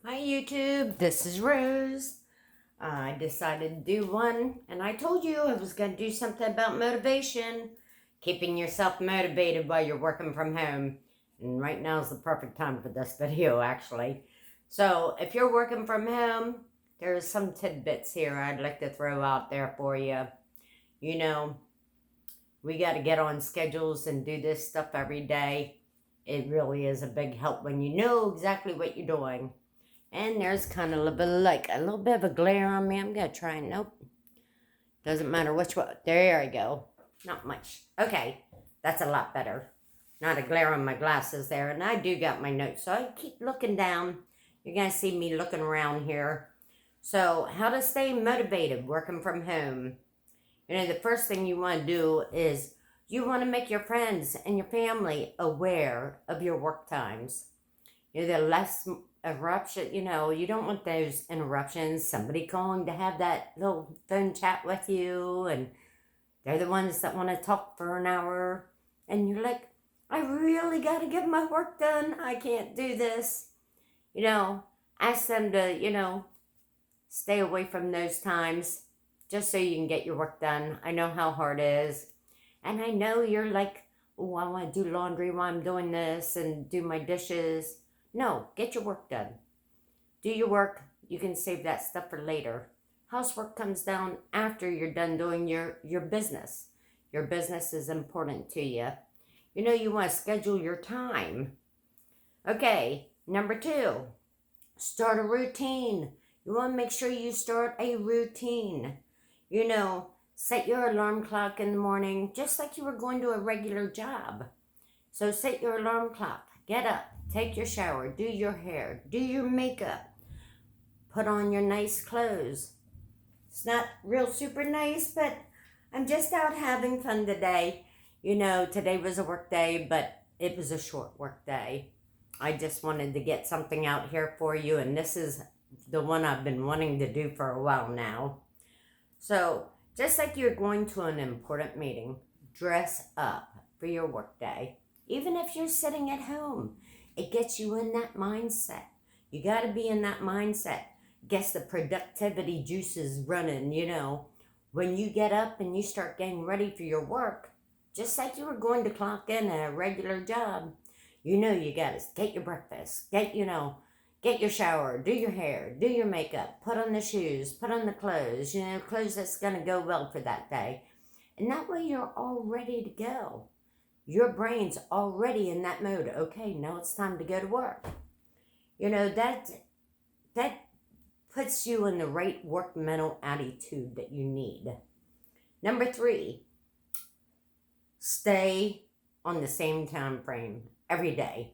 Hi YouTube, this is Rose. I decided to do one, and I told you I was going to do something about motivation, keeping yourself motivated while you're working from home. And right now is the perfect time for this video, actually. So, if you're working from home, there's some tidbits here I'd like to throw out there for you. You know, we got to get on schedules and do this stuff every day. It really is a big help when you know exactly what you're doing. And there's kind of a little bit of a glare on me. I'm gonna try. Nope. Doesn't matter which one. There I go. Not much. Okay, that's a lot better. Not a glare on my glasses there. And I do got my notes, so I keep looking down. You're gonna see me looking around here. So, how to stay motivated working from home. The first thing you want to do is you want to make your friends and your family aware of your work times. The less interruption, you don't want those interruptions. Somebody calling to have that little phone chat with you, and they're the ones that want to talk for an hour, and you're like, I really got to get my work done. I can't do this. Ask them to, stay away from those times just so you can get your work done. I know how hard it is. And I know you're like, oh, I want to do laundry while I'm doing this and do my dishes. No, get your work done. Do your work. You can save that stuff for later. Housework comes down after you're done doing your business. Your business is important to you. You want to schedule your time. Okay, number 2, start a routine. You want to make sure you start a routine. Set your alarm clock in the morning just like you were going to a regular job. So set your alarm clock. Get up, take your shower, do your hair, do your makeup, put on your nice clothes. It's not real super nice, but I'm just out having fun today. Today was a work day, but it was a short work day. I just wanted to get something out here for you, and this is the one I've been wanting to do for a while now. So, just like you're going to an important meeting, dress up for your work day. Even if you're sitting at home, it gets you in that mindset. You got to be in that mindset. Gets the productivity juices running, When you get up and you start getting ready for your work, just like you were going to clock in at a regular job, you got to get your breakfast, get your shower, do your hair, do your makeup, put on the shoes, put on the clothes, clothes that's going to go well for that day. And that way you're all ready to go. Your brain's already in that mode. Okay, now it's time to go to work. That puts you in the right work mental attitude that you need. Number 3, stay on the same time frame every day.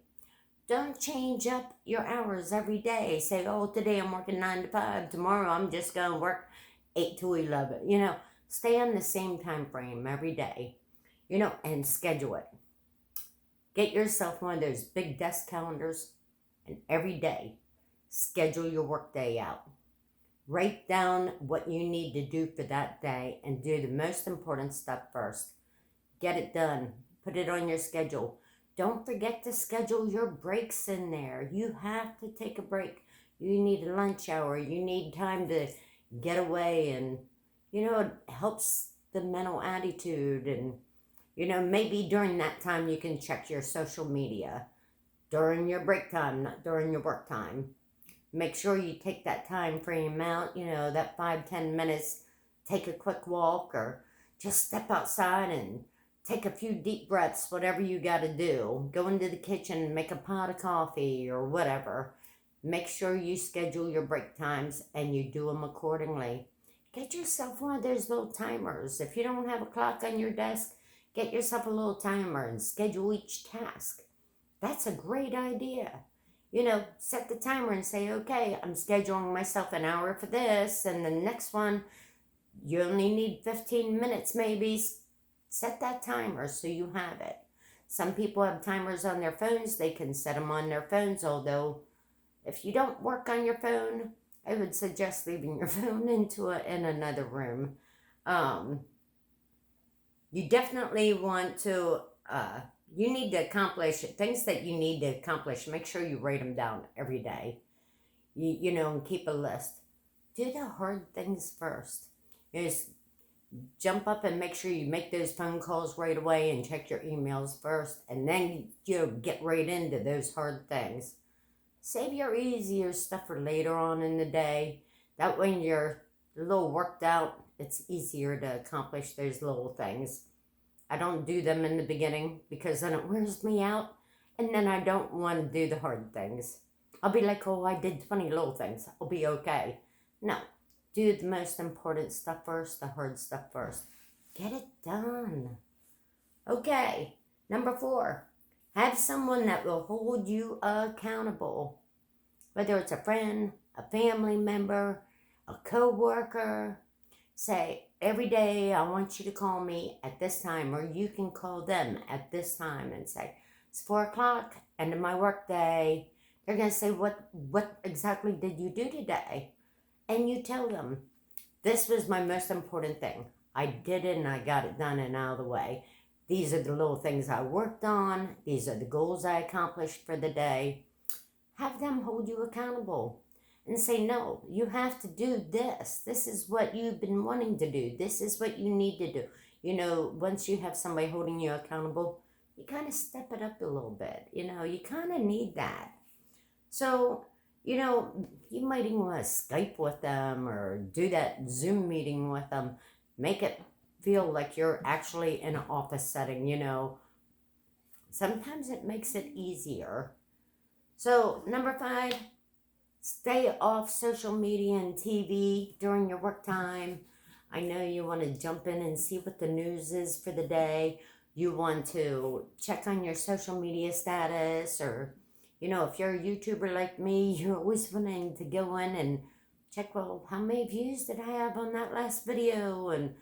Don't change up your hours every day. Say, oh, today I'm working 9 to 5. Tomorrow I'm just going to work 8 to 11. Stay on the same time frame every day, and schedule it. Get yourself one of those big desk calendars, and every day, schedule your work day out. Write down what you need to do for that day and do the most important stuff first. Get it done. Put it on your schedule. Don't forget to schedule your breaks in there. You have to take a break. You need a lunch hour. You need time to get away, and, it helps the mental attitude. And, maybe during that time you can check your social media during your break time, not during your work time. Make sure you take that time frame out, that 5-10 minutes. Take a quick walk, or just step outside and take a few deep breaths, whatever you got to do. Go into the kitchen and make a pot of coffee or whatever. Make sure you schedule your break times and you do them accordingly. Get yourself one of those little timers. If you don't have a clock on your desk, get yourself a little timer and schedule each task. That's a great idea. Set the timer and say, okay, I'm scheduling myself an hour for this, and the next one, you only need 15 minutes maybe. Set that timer so you have it. Some people have timers on their phones. They can set them on their phones, although if you don't work on your phone, I would suggest leaving your phone in another room. You definitely want to, you need to accomplish things that you need to accomplish. Make sure you write them down every day. and keep a list. Do the hard things first. Just jump up and make sure you make those phone calls right away and check your emails first, and then get right into those hard things. Save your easier stuff for later on in the day. That way you're a little worked out, it's easier to accomplish those little things. I don't do them in the beginning because then it wears me out, and then I don't want to do the hard things. I'll be like, oh, I did 20 little things. I'll be okay. No, do the most important stuff first, the hard stuff first. Get it done. Okay, number 4, have someone that will hold you accountable. Whether it's a friend, a family member, a coworker. Say, every day I want you to call me at this time, or you can call them at this time and say, it's 4 o'clock, end of my work day. They're going to say, what exactly did you do today? And you tell them, this was my most important thing. I did it and I got it done and out of the way. These are the little things I worked on. These are the goals I accomplished for the day. Have them hold you accountable and say, no, you have to do this. This is what you've been wanting to do. This is what you need to do. Once you have somebody holding you accountable, you kind of step it up a little bit. You kind of need that. So, you might even want to Skype with them or do that Zoom meeting with them. Make it feel like you're actually in an office setting, Sometimes it makes it easier. So, number 5, stay off social media and TV during your work time. I know you want to jump in and see what the news is for the day. You want to check on your social media status, or, if you're a YouTuber like me, you're always wanting to go in and check, well, how many views did I have on that last video? And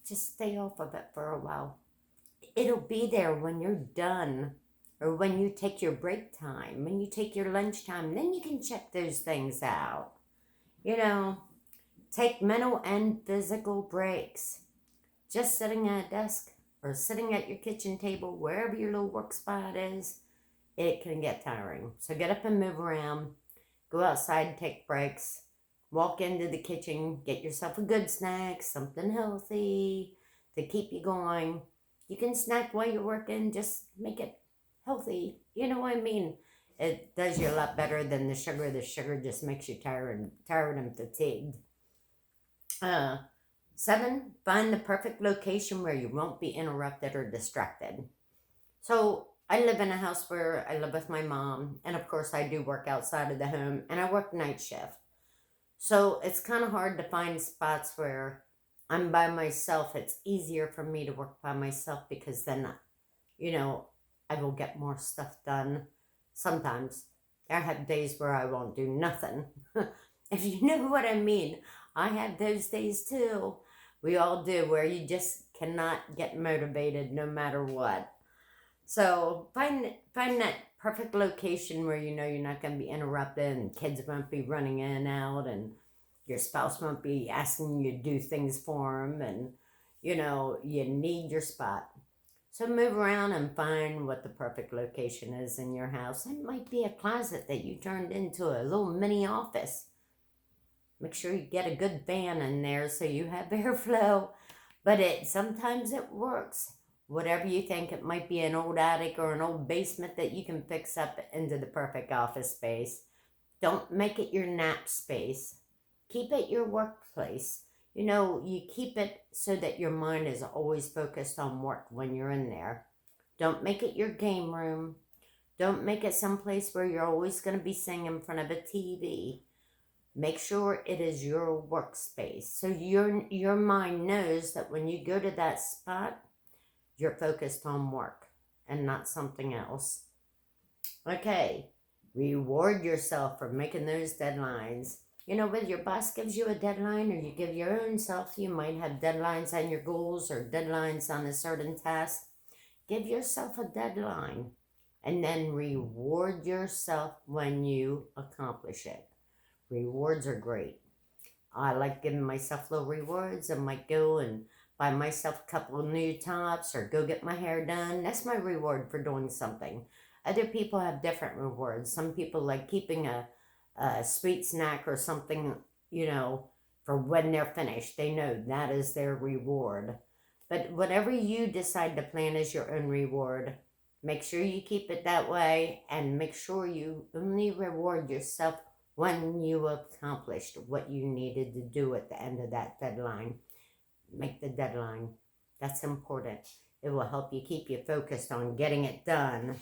just stay off of it for a while. It'll be there when you're done, or when you take your break time, when you take your lunch time, then you can check those things out. Take mental and physical breaks. Just sitting at a desk or sitting at your kitchen table, wherever your little work spot is, it can get tiring. So get up and move around. Go outside, take breaks. Walk into the kitchen, get yourself a good snack, something healthy to keep you going. You can snack while you're working, just make it healthy. You know what I mean? It does you a lot better than the sugar. The sugar just makes you tired and fatigued. 7, find the perfect location where you won't be interrupted or distracted. So I live in a house where I live with my mom, and of course I do work outside of the home, and I work night shift. So it's kind of hard to find spots where I'm by myself. It's easier for me to work by myself because then, I will get more stuff done. Sometimes I have days where I won't do nothing. If you know what I mean. I have those days too. We all do, where you just cannot get motivated no matter what. So find that perfect location where you're not going to be interrupted, and kids won't be running in and out, and your spouse won't be asking you to do things for them, and you need your spot. So move around and find what the perfect location is in your house. It might be a closet that you turned into a little mini office. Make sure you get a good fan in there so you have airflow. But sometimes it works. Whatever you think, it might be an old attic or an old basement that you can fix up into the perfect office space. Don't make it your nap space. Keep it your workplace. You keep it so that your mind is always focused on work when you're in there. Don't make it your game room. Don't make it someplace where you're always going to be sitting in front of a TV. Make sure it is your workspace. So your mind knows that when you go to that spot, you're focused on work and not something else. Okay, reward yourself for making those deadlines. Whether your boss gives you a deadline or you give your own self, you might have deadlines on your goals or deadlines on a certain task. Give yourself a deadline and then reward yourself when you accomplish it. Rewards are great. I like giving myself little rewards. I might go and buy myself a couple of new tops or go get my hair done. That's my reward for doing something. Other people have different rewards. Some people like keeping a a sweet snack or something, you know, for when they're finished. They know that is their reward. But whatever you decide to plan as your own reward, make sure you keep it that way and make sure you only reward yourself when you accomplished what you needed to do at the end of that deadline. Make the deadline. That's important. It will help you keep you focused on getting it done.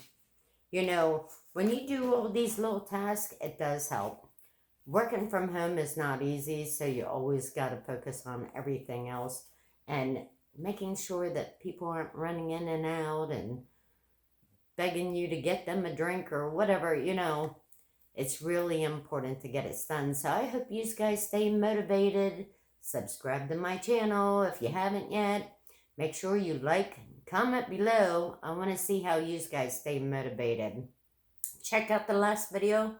You know, when you do all these little tasks, it does help. Working from home is not easy, so you always got to focus on everything else and making sure that people aren't running in and out and begging you to get them a drink or whatever, you know. It's really important to get it done. So I hope you guys stay motivated. Subscribe to my channel if you haven't yet. Make sure you like, comment below. I want to see how you guys stay motivated. Check out the last video.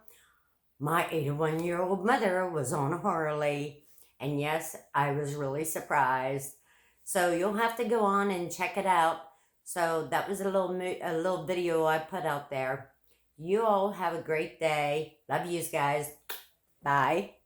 My 81-year-old mother was on a Harley. And yes, I was really surprised. So you'll have to go on and check it out. So that was a little video I put out there. You all have a great day. Love yous guys. Bye.